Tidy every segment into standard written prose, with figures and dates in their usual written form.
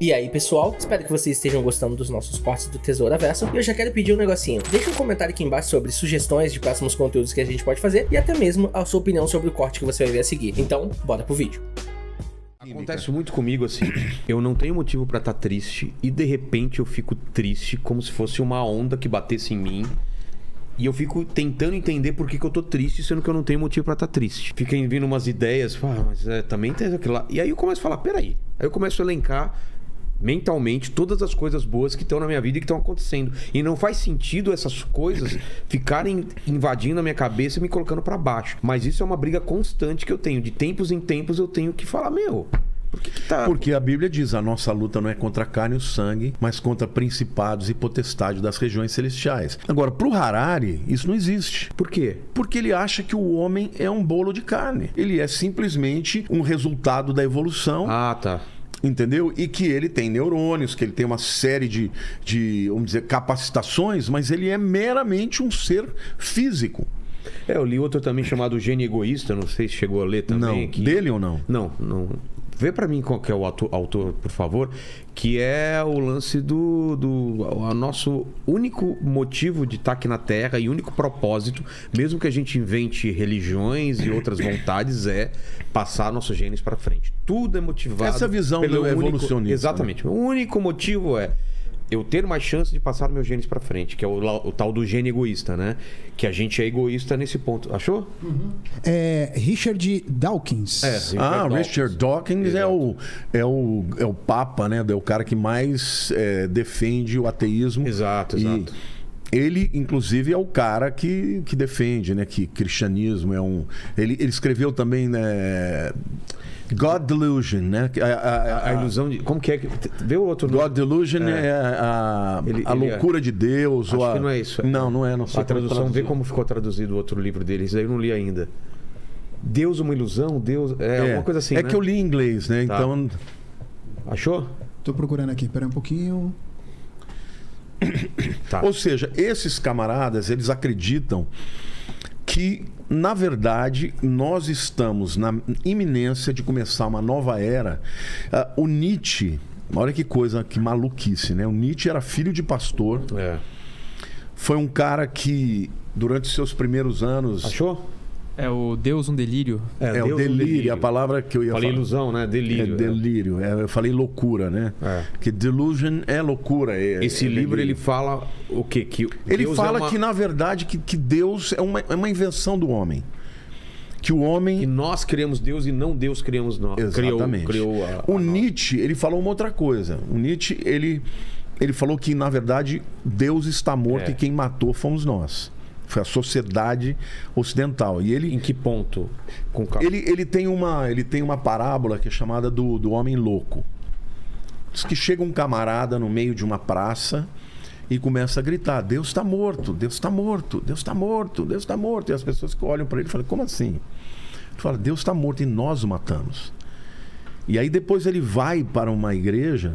E aí pessoal, espero que vocês estejam gostando dos nossos cortes do Tesouraverso. E eu já quero pedir um negocinho. Deixa um comentário aqui embaixo sobre sugestões de próximos conteúdos que a gente pode fazer. E até mesmo a sua opinião sobre o corte que você vai ver a seguir. Então, bora pro vídeo. Acontece muito comigo assim, eu não tenho motivo pra estar triste e de repente eu fico triste como se fosse uma onda que batesse em mim. E eu fico tentando entender por que eu tô triste, sendo que eu não tenho motivo pra estar triste. Fica vindo umas ideias, mas também tem aquilo lá. E aí eu começo a falar, peraí. Aí eu começo a elencar mentalmente todas as coisas boas que estão na minha vida e que estão acontecendo. E não faz sentido essas coisas ficarem invadindo a minha cabeça e me colocando pra baixo. Mas isso é uma briga constante que eu tenho. De tempos em tempos eu tenho que falar, por que tá... Porque a Bíblia diz, a nossa luta não é contra a carne e o sangue, mas contra principados e potestades das regiões celestiais. Agora, pro Harari, isso não existe. Por quê? Porque ele acha que o homem é um bolo de carne. Ele é simplesmente um resultado da evolução. Ah, tá. Entendeu? E que ele tem neurônios, que ele tem uma série de vamos dizer, capacitações, mas ele é meramente um ser físico. Eu li outro também chamado Gênio Egoísta, não sei se chegou a ler também. Não, dele ou não? Não. Vê pra mim qual que é o autor, por favor, que é o lance o nosso único motivo de estar aqui na Terra e único propósito, mesmo que a gente invente religiões e outras vontades, é passar nossos genes pra frente. Tudo é motivado... Essa visão do evolucionismo. Exatamente. Né? O único motivo é eu ter mais chance de passar meus genes pra frente, que é o tal do gene egoísta, né? Que a gente é egoísta nesse ponto. Achou? Uhum. É Richard Dawkins. Richard Dawkins é o papa, né? É o cara que mais defende o ateísmo. Exato. Ele, inclusive, é o cara que defende, né? Que cristianismo é um... Ele escreveu também, né... God Delusion, né? A ilusão de... Como que é? Vê o outro nome. God Delusion é a loucura de Deus. Acho que não é isso. Não é. Não sei a tradução, vê como ficou traduzido o outro livro dele. Isso aí eu não li ainda. Deus, uma ilusão? Deus... alguma coisa assim, né? Que eu li em inglês, né? Tá. Então... Achou? Tô procurando aqui. Pera um pouquinho. Tá. Ou seja, esses camaradas, eles acreditam que, na verdade, nós estamos na iminência de começar uma nova era. O Nietzsche, olha que coisa, que maluquice, né? O Nietzsche era filho de pastor. Foi um cara que, durante seus primeiros anos... Achou? É o Deus um delírio. O delírio, a palavra que eu ia falar. Falei ilusão, né? Delírio. Delírio. Eu falei loucura, né? Que delusion é loucura. Esse livro, ele fala o quê? Que ele Deus fala que, na verdade, que Deus é uma invenção do homem. Que o homem... Que nós criamos Deus e não Deus criamos nós. Exatamente. O Nietzsche, ele falou uma outra coisa. O Nietzsche, ele falou que, na verdade, Deus está morto e quem matou fomos nós. Foi a sociedade ocidental. E ele... Em que ponto? Ele tem uma parábola que é chamada do homem louco. Diz que chega um camarada no meio de uma praça e começa a gritar: Deus está morto, Deus está morto, Deus está morto, Deus está morto. E as pessoas que olham para ele falam: como assim? Ele fala: Deus está morto e nós o matamos. E aí depois ele vai para uma igreja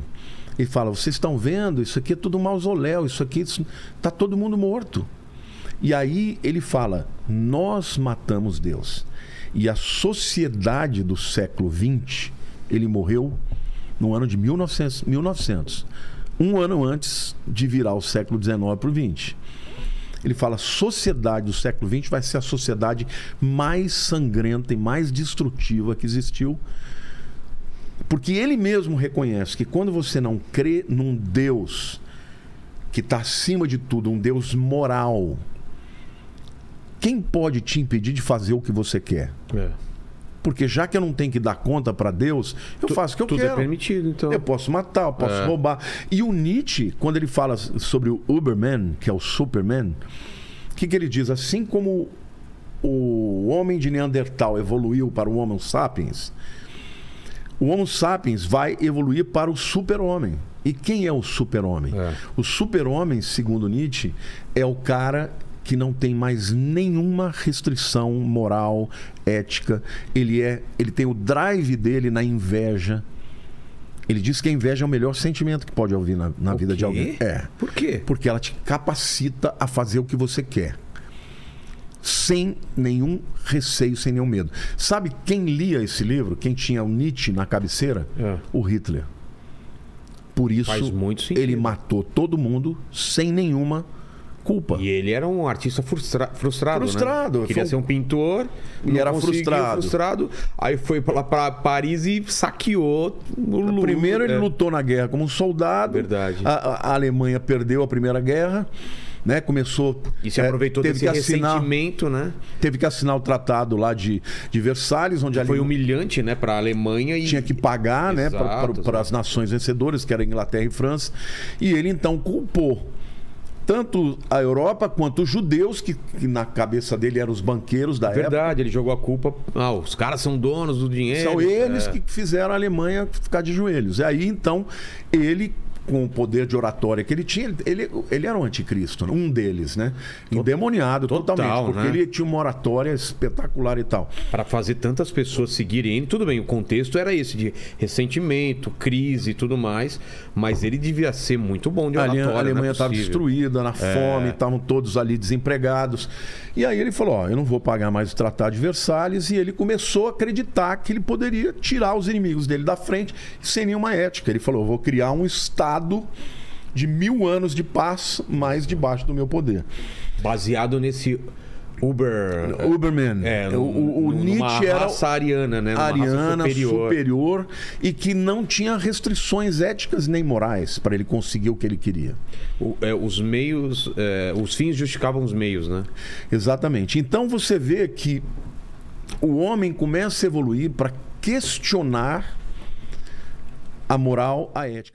e fala: vocês estão vendo? Isso aqui é tudo um mausoléu, isso aqui está todo mundo morto. E aí ele fala: nós matamos Deus. E a sociedade do século XX, ele morreu no ano de 1900, um ano antes de virar o século XIX para o XX. Ele fala: a sociedade do século XX vai ser a sociedade mais sangrenta e mais destrutiva que existiu. Porque ele mesmo reconhece que quando você não crê num Deus que está acima de tudo, um Deus moral, quem pode te impedir de fazer o que você quer? Porque já que eu não tenho que dar conta para Deus, eu faço o que eu quero. Tudo é permitido, então. Eu posso matar, eu posso roubar. E o Nietzsche, quando ele fala sobre o Uberman, que é o Superman, o que ele diz? Assim como o homem de Neandertal evoluiu para o Homo sapiens, o Homo sapiens vai evoluir para o super-homem. E quem é o super-homem? O super-homem, segundo Nietzsche, é o cara que não tem mais nenhuma restrição moral, ética. Ele tem o drive dele na inveja. Ele diz que a inveja é o melhor sentimento que pode ouvir na vida de alguém. Por quê? Porque ela te capacita a fazer o que você quer. Sem nenhum receio, sem nenhum medo. Sabe quem lia esse livro? Quem tinha o Nietzsche na cabeceira? O Hitler. Por isso, Faz muito sentido. ele matou todo mundo sem nenhuma culpa. E ele era um artista frustrado, né? Queria ser um pintor E era frustrado. Aí foi pra Paris e saqueou o Louvre. Primeiro ele lutou na guerra como um soldado. Verdade. A Alemanha perdeu a Primeira Guerra, né? Começou... E se aproveitou desse ressentimento, né? Teve que assinar o tratado lá de Versalhes, onde Foi humilhante, né, para a Alemanha. Tinha que pagar, né, Exato, para as nações vencedoras, que era Inglaterra e França. E ele então culpou tanto a Europa quanto os judeus, que na cabeça dele eram os banqueiros da época. Verdade, ele jogou a culpa. Os caras são donos do dinheiro. São eles que fizeram a Alemanha ficar de joelhos. E aí então ele, com o poder de oratória que ele tinha, ele era um anticristo, um deles, né? Endemoniado totalmente, porque ele tinha uma oratória espetacular e tal. Para fazer tantas pessoas seguirem ele, tudo bem, o contexto era esse, de ressentimento, crise e tudo mais, mas ele devia ser muito bom de oratória. A Alemanha estava destruída, na fome, estavam todos ali desempregados. E aí ele falou, eu não vou pagar mais o Tratado de Versalhes, e ele começou a acreditar que ele poderia tirar os inimigos dele da frente sem nenhuma ética. Ele falou, eu vou criar um Estado de 1000 anos de paz, mas debaixo do meu poder. Baseado nesse Uberman. O Nietzsche era raça ariana, né? Ariana, superior, e que não tinha restrições éticas nem morais para ele conseguir o que ele queria. Os meios, os fins justificavam os meios, né? Exatamente. Então você vê que o homem começa a evoluir para questionar a moral, a ética.